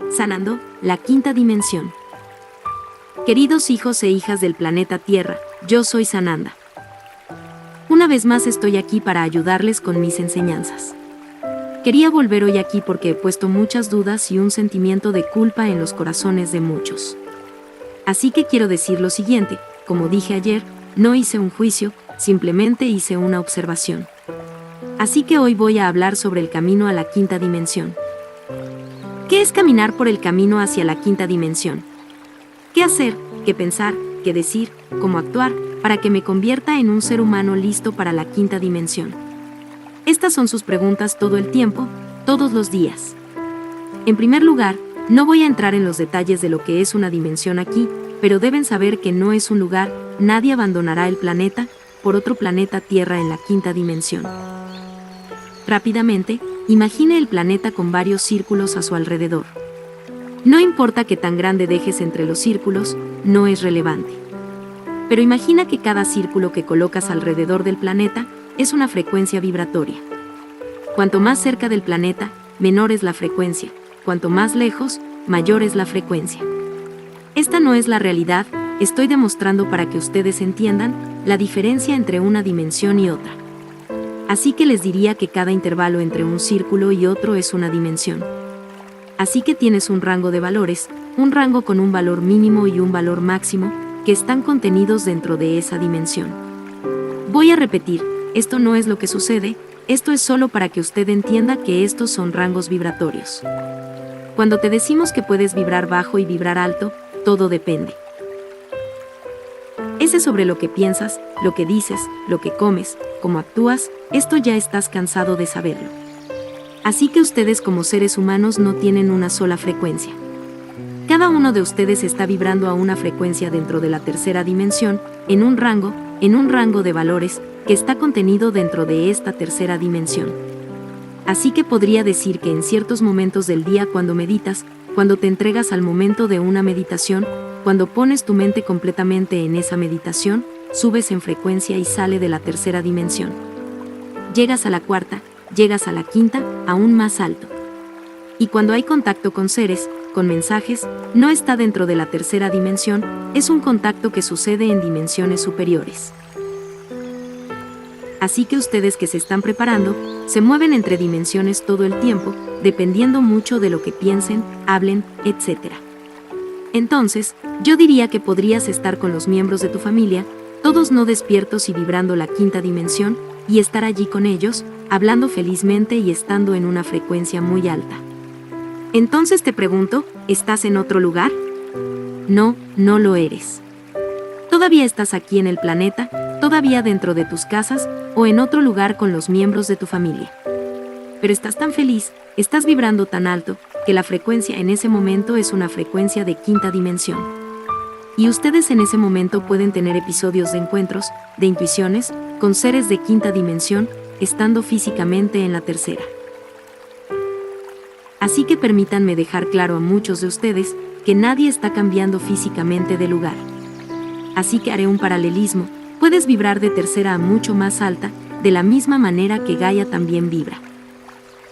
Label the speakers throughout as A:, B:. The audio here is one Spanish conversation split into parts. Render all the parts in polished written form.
A: Sanando la quinta dimensión. Queridos hijos e hijas del planeta Tierra, yo soy Sananda. Una vez más estoy aquí para ayudarles con mis enseñanzas. Quería volver hoy aquí porque he puesto muchas dudas y un sentimiento de culpa en los corazones de muchos. Así que quiero decir lo siguiente: como dije ayer, no hice un juicio, simplemente hice una observación. Así que hoy voy a hablar sobre el camino a la quinta dimensión. ¿Qué es caminar por el camino hacia la quinta dimensión? ¿Qué hacer, qué pensar, qué decir, cómo actuar, para que me convierta en un ser humano listo para la quinta dimensión? Estas son sus preguntas todo el tiempo, todos los días. En primer lugar, no voy a entrar en los detalles de lo que es una dimensión aquí, pero deben saber que no es un lugar, nadie abandonará el planeta por otro planeta Tierra en la quinta dimensión. Rápidamente, imagine el planeta con varios círculos a su alrededor. No importa qué tan grande dejes entre los círculos, no es relevante. Pero imagina que cada círculo que colocas alrededor del planeta es una frecuencia vibratoria. Cuanto más cerca del planeta, menor es la frecuencia. Cuanto más lejos, mayor es la frecuencia. Esta no es la realidad, estoy demostrando para que ustedes entiendan la diferencia entre una dimensión y otra. Así que les diría que cada intervalo entre un círculo y otro es una dimensión. Así que tienes un rango de valores, un rango con un valor mínimo y un valor máximo, que están contenidos dentro de esa dimensión. Voy a repetir, esto no es lo que sucede, esto es solo para que usted entienda que estos son rangos vibratorios. Cuando te decimos que puedes vibrar bajo y vibrar alto, todo depende. Ese sobre lo que piensas, lo que dices, lo que comes, cómo actúas, esto ya estás cansado de saberlo. Así que ustedes como seres humanos no tienen una sola frecuencia. Cada uno de ustedes está vibrando a una frecuencia dentro de la tercera dimensión, en un rango de valores, que está contenido dentro de esta tercera dimensión. Así que podría decir que en ciertos momentos del día cuando meditas, cuando te entregas al momento de una meditación, cuando pones tu mente completamente en esa meditación, subes en frecuencia y sale de la tercera dimensión. Llegas a la cuarta, llegas a la quinta, aún más alto. Y cuando hay contacto con seres, con mensajes, no está dentro de la tercera dimensión, es un contacto que sucede en dimensiones superiores. Así que ustedes que se están preparando, se mueven entre dimensiones todo el tiempo, dependiendo mucho de lo que piensen, hablen, etc. Entonces, yo diría que podrías estar con los miembros de tu familia, todos no despiertos y vibrando la quinta dimensión, y estar allí con ellos, hablando felizmente y estando en una frecuencia muy alta. Entonces te pregunto, ¿estás en otro lugar? No, no lo eres. Todavía estás aquí en el planeta, todavía dentro de tus casas, o en otro lugar con los miembros de tu familia. Pero estás tan feliz, estás vibrando tan alto, que la frecuencia en ese momento es una frecuencia de quinta dimensión. Y ustedes en ese momento pueden tener episodios de encuentros, de intuiciones, con seres de quinta dimensión, estando físicamente en la tercera. Así que permítanme dejar claro a muchos de ustedes que nadie está cambiando físicamente de lugar. Así que haré un paralelismo, puedes vibrar de tercera a mucho más alta, de la misma manera que Gaia también vibra.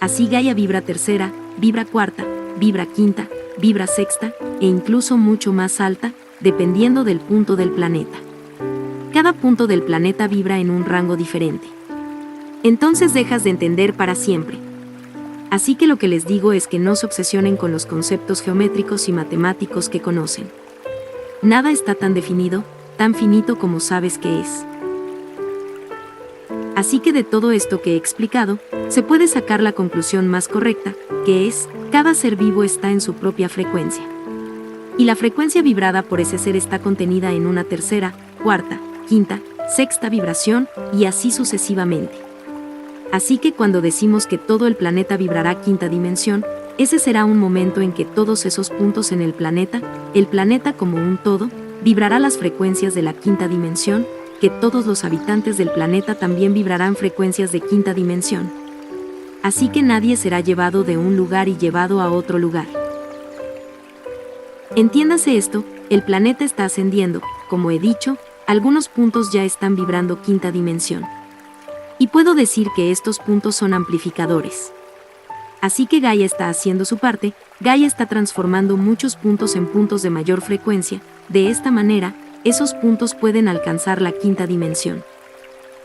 A: Así Gaia vibra tercera, vibra cuarta, vibra quinta, vibra sexta, e incluso mucho más alta, dependiendo del punto del planeta. Cada punto del planeta vibra en un rango diferente. Entonces dejas de entender para siempre. Así que lo que les digo es que no se obsesionen con los conceptos geométricos y matemáticos que conocen. Nada está tan definido, tan finito como sabes que es. Así que de todo esto que he explicado, se puede sacar la conclusión más correcta, que es, cada ser vivo está en su propia frecuencia. Y la frecuencia vibrada por ese ser está contenida en una tercera, cuarta, quinta, sexta vibración, y así sucesivamente. Así que cuando decimos que todo el planeta vibrará quinta dimensión, ese será un momento en que todos esos puntos en el planeta como un todo, vibrará las frecuencias de la quinta dimensión, que todos los habitantes del planeta también vibrarán frecuencias de quinta dimensión. Así que nadie será llevado de un lugar y llevado a otro lugar. Entiéndase esto, el planeta está ascendiendo, como he dicho, algunos puntos ya están vibrando quinta dimensión. Y puedo decir que estos puntos son amplificadores. Así que Gaia está haciendo su parte, Gaia está transformando muchos puntos en puntos de mayor frecuencia, de esta manera, esos puntos pueden alcanzar la quinta dimensión.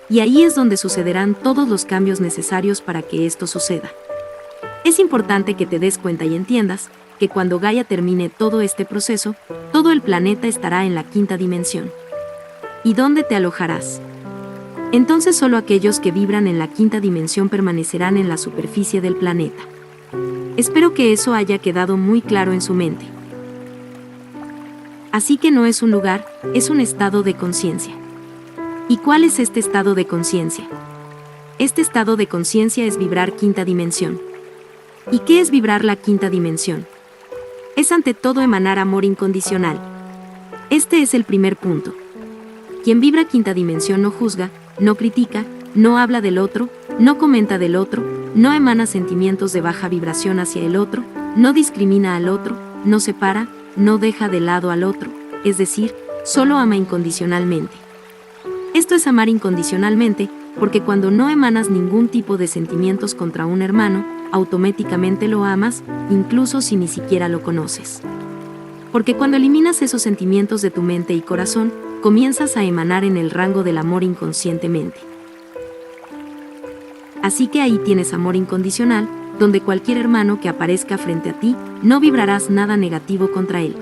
A: Y ahí es donde sucederán todos los cambios necesarios para que esto suceda. Es importante que te des cuenta y entiendas que cuando Gaia termine todo este proceso, todo el planeta estará en la quinta dimensión. ¿Y dónde te alojarás? Entonces solo aquellos que vibran en la quinta dimensión permanecerán en la superficie del planeta. Espero que eso haya quedado muy claro en su mente. Así que no es un lugar, es un estado de conciencia. ¿Y cuál es este estado de conciencia? Este estado de conciencia es vibrar quinta dimensión. ¿Y qué es vibrar la quinta dimensión? Es ante todo emanar amor incondicional. Este es el primer punto. Quien vibra quinta dimensión no juzga, no critica, no habla del otro, no comenta del otro, no emana sentimientos de baja vibración hacia el otro, no discrimina al otro, no separa, no deja de lado al otro, es decir, solo ama incondicionalmente. Esto es amar incondicionalmente, porque cuando no emanas ningún tipo de sentimientos contra un hermano, automáticamente lo amas, incluso si ni siquiera lo conoces. Porque cuando eliminas esos sentimientos de tu mente y corazón, comienzas a emanar en el rango del amor inconscientemente. Así que ahí tienes amor incondicional, donde cualquier hermano que aparezca frente a ti, no vibrarás nada negativo contra él.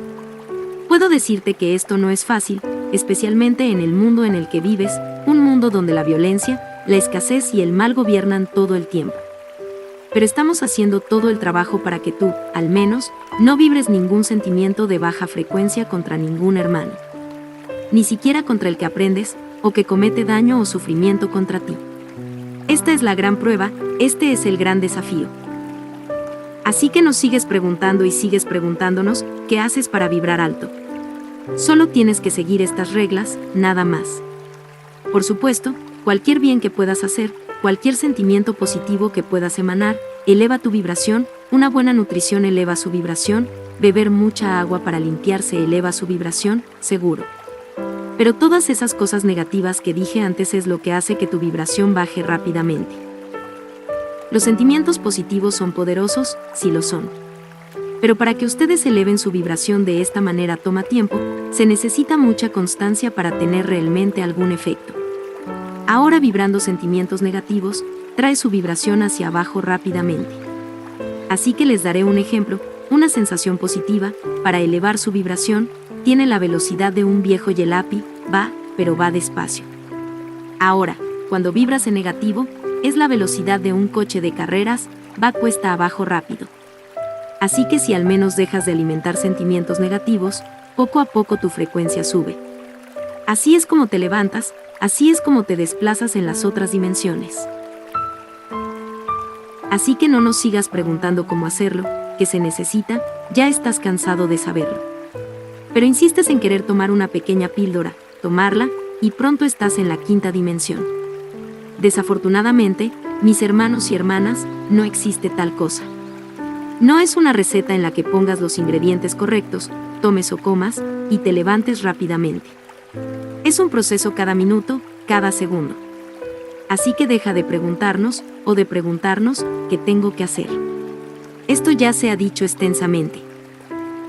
A: Puedo decirte que esto no es fácil, especialmente en el mundo en el que vives, un mundo donde la violencia, la escasez y el mal gobiernan todo el tiempo. Pero estamos haciendo todo el trabajo para que tú, al menos, no vibres ningún sentimiento de baja frecuencia contra ningún hermano. Ni siquiera contra el que aprendes, o que comete daño o sufrimiento contra ti. Esta es la gran prueba, este es el gran desafío. Así que nos sigues preguntando y sigues preguntándonos, ¿qué haces para vibrar alto? Solo tienes que seguir estas reglas, nada más. Por supuesto, cualquier bien que puedas hacer, cualquier sentimiento positivo que puedas emanar, eleva tu vibración, una buena nutrición eleva su vibración, beber mucha agua para limpiarse eleva su vibración, seguro. Pero todas esas cosas negativas que dije antes es lo que hace que tu vibración baje rápidamente. Los sentimientos positivos son poderosos, sí lo son. Pero para que ustedes eleven su vibración de esta manera toma tiempo, se necesita mucha constancia para tener realmente algún efecto. Ahora vibrando sentimientos negativos, trae su vibración hacia abajo rápidamente. Así que les daré un ejemplo, una sensación positiva, para elevar su vibración, tiene la velocidad de un viejo yelapi, va, pero va despacio. Ahora, cuando vibras en negativo, es la velocidad de un coche de carreras, va cuesta abajo rápido. Así que si al menos dejas de alimentar sentimientos negativos, poco a poco tu frecuencia sube. Así es como te levantas, así es como te desplazas en las otras dimensiones. Así que no nos sigas preguntando cómo hacerlo, qué se necesita, ya estás cansado de saberlo. Pero insistes en querer tomar una pequeña píldora, tomarla, y pronto estás en la quinta dimensión. Desafortunadamente, mis hermanos y hermanas, no existe tal cosa. No es una receta en la que pongas los ingredientes correctos, tomes o comas, y te levantes rápidamente. Es un proceso cada minuto, cada segundo. Así que deja de preguntarnos, o de preguntarnos, ¿qué tengo que hacer? Esto ya se ha dicho extensamente.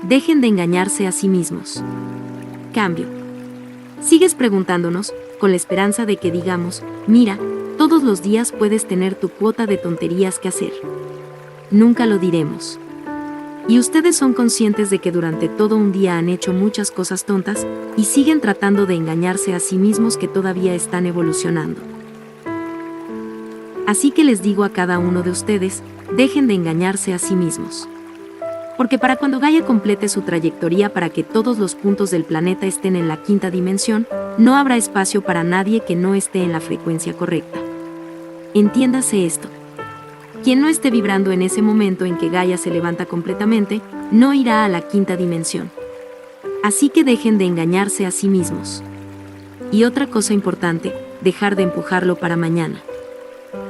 A: Dejen de engañarse a sí mismos. Cambio. Sigues preguntándonos, con la esperanza de que digamos, mira, todos los días puedes tener tu cuota de tonterías que hacer. Nunca lo diremos. Y ustedes son conscientes de que durante todo un día han hecho muchas cosas tontas, y siguen tratando de engañarse a sí mismos que todavía están evolucionando. Así que les digo a cada uno de ustedes, dejen de engañarse a sí mismos. Porque para cuando Gaia complete su trayectoria para que todos los puntos del planeta estén en la quinta dimensión, no habrá espacio para nadie que no esté en la frecuencia correcta. Entiéndase esto. Quien no esté vibrando en ese momento en que Gaia se levanta completamente, no irá a la quinta dimensión. Así que dejen de engañarse a sí mismos. Y otra cosa importante, dejar de empujarlo para mañana.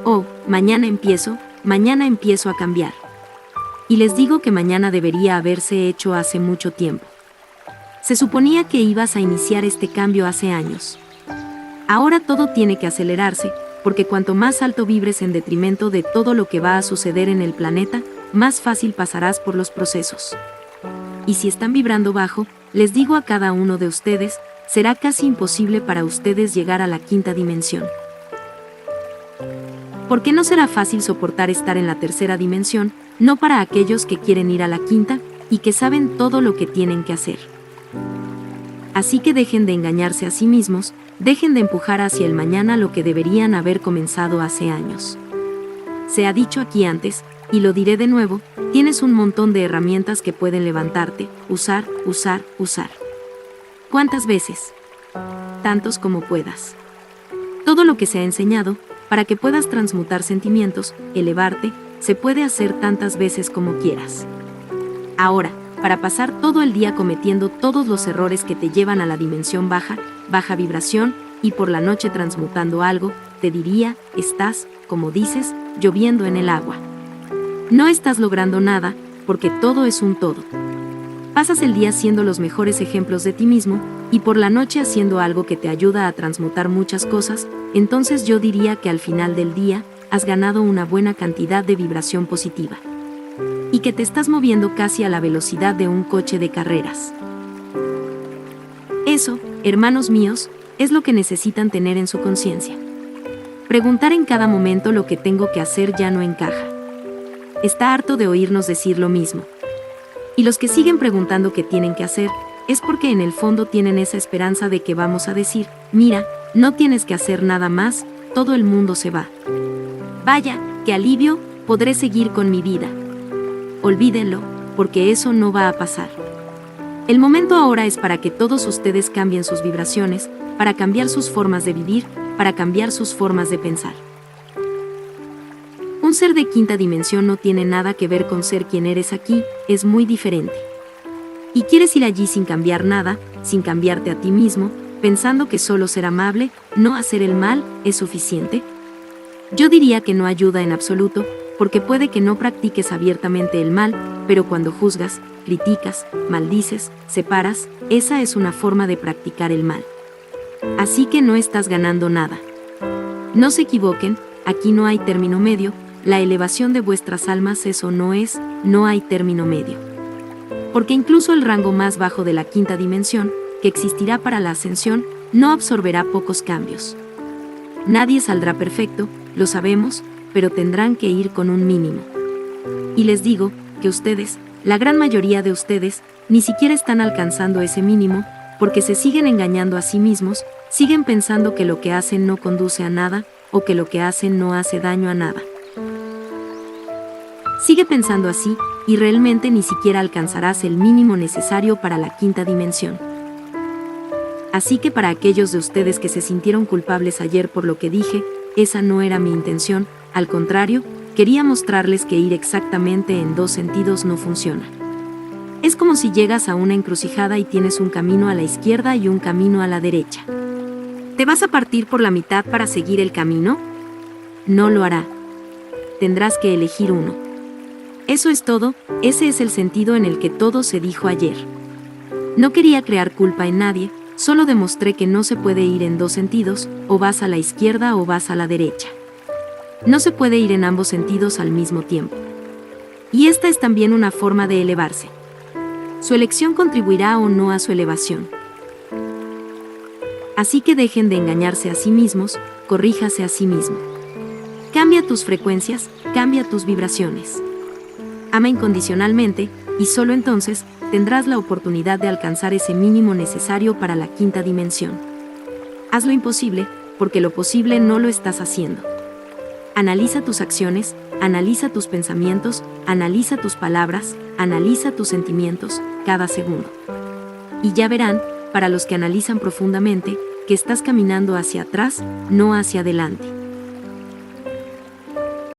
A: Oh, mañana empiezo a cambiar. Y les digo que mañana debería haberse hecho hace mucho tiempo. Se suponía que ibas a iniciar este cambio hace años. Ahora todo tiene que acelerarse, porque cuanto más alto vibres en detrimento de todo lo que va a suceder en el planeta, más fácil pasarás por los procesos. Y si están vibrando bajo, les digo a cada uno de ustedes, será casi imposible para ustedes llegar a la quinta dimensión. ¿Por qué no será fácil soportar estar en la tercera dimensión? No para aquellos que quieren ir a la quinta y que saben todo lo que tienen que hacer. Así que dejen de engañarse a sí mismos, dejen de empujar hacia el mañana lo que deberían haber comenzado hace años. Se ha dicho aquí antes, y lo diré de nuevo, tienes un montón de herramientas que pueden levantarte, usar. ¿Cuántas veces? Tantos como puedas. Todo lo que se ha enseñado, para que puedas transmutar sentimientos, elevarte, se puede hacer tantas veces como quieras. Ahora, para pasar todo el día cometiendo todos los errores que te llevan a la dimensión baja vibración, y por la noche transmutando algo, te diría, estás, como dices, lloviendo en el agua. No estás logrando nada, porque todo es un todo. Pasas el día siendo los mejores ejemplos de ti mismo, y por la noche haciendo algo que te ayuda a transmutar muchas cosas, entonces yo diría que al final del día, has ganado una buena cantidad de vibración positiva. Y que te estás moviendo casi a la velocidad de un coche de carreras. Eso, hermanos míos, es lo que necesitan tener en su conciencia. Preguntar en cada momento lo que tengo que hacer ya no encaja. Está harto de oírnos decir lo mismo. Y los que siguen preguntando qué tienen que hacer, es porque en el fondo tienen esa esperanza de que vamos a decir, mira, no tienes que hacer nada más, todo el mundo se va. Vaya, qué alivio, podré seguir con mi vida. Olvídenlo, porque eso no va a pasar. El momento ahora es para que todos ustedes cambien sus vibraciones, para cambiar sus formas de vivir, para cambiar sus formas de pensar. Un ser de quinta dimensión no tiene nada que ver con ser quien eres aquí, es muy diferente. ¿Y quieres ir allí sin cambiar nada, sin cambiarte a ti mismo, pensando que solo ser amable, no hacer el mal, es suficiente? Yo diría que no ayuda en absoluto, porque puede que no practiques abiertamente el mal, pero cuando juzgas, criticas, maldices, separas, esa es una forma de practicar el mal. Así que no estás ganando nada. No se equivoquen, aquí no hay término medio, la elevación de vuestras almas eso no hay término medio. Porque incluso el rango más bajo de la quinta dimensión, que existirá para la ascensión, no absorberá pocos cambios. Nadie saldrá perfecto, lo sabemos, pero tendrán que ir con un mínimo. Y les digo que ustedes, la gran mayoría de ustedes, ni siquiera están alcanzando ese mínimo, porque se siguen engañando a sí mismos, siguen pensando que lo que hacen no conduce a nada, o que lo que hacen no hace daño a nada. Sigue pensando así, y realmente ni siquiera alcanzarás el mínimo necesario para la quinta dimensión. Así que para aquellos de ustedes que se sintieron culpables ayer por lo que dije, esa no era mi intención, al contrario, quería mostrarles que ir exactamente en dos sentidos no funciona. Es como si llegas a una encrucijada y tienes un camino a la izquierda y un camino a la derecha. ¿Te vas a partir por la mitad para seguir el camino? No lo hará. Tendrás que elegir uno. Eso es todo, ese es el sentido en el que todo se dijo ayer. No quería crear culpa en nadie, solo demostré que no se puede ir en dos sentidos, o vas a la izquierda o vas a la derecha. No se puede ir en ambos sentidos al mismo tiempo. Y esta es también una forma de elevarse. Su elección contribuirá o no a su elevación. Así que dejen de engañarse a sí mismos, corríjase a sí mismo. Cambia tus frecuencias, cambia tus vibraciones. Ama incondicionalmente, y solo entonces tendrás la oportunidad de alcanzar ese mínimo necesario para la quinta dimensión. Haz lo imposible, porque lo posible no lo estás haciendo. Analiza tus acciones, analiza tus pensamientos, analiza tus palabras, analiza tus sentimientos, cada segundo. Y ya verán, para los que analizan profundamente, que estás caminando hacia atrás, no hacia adelante.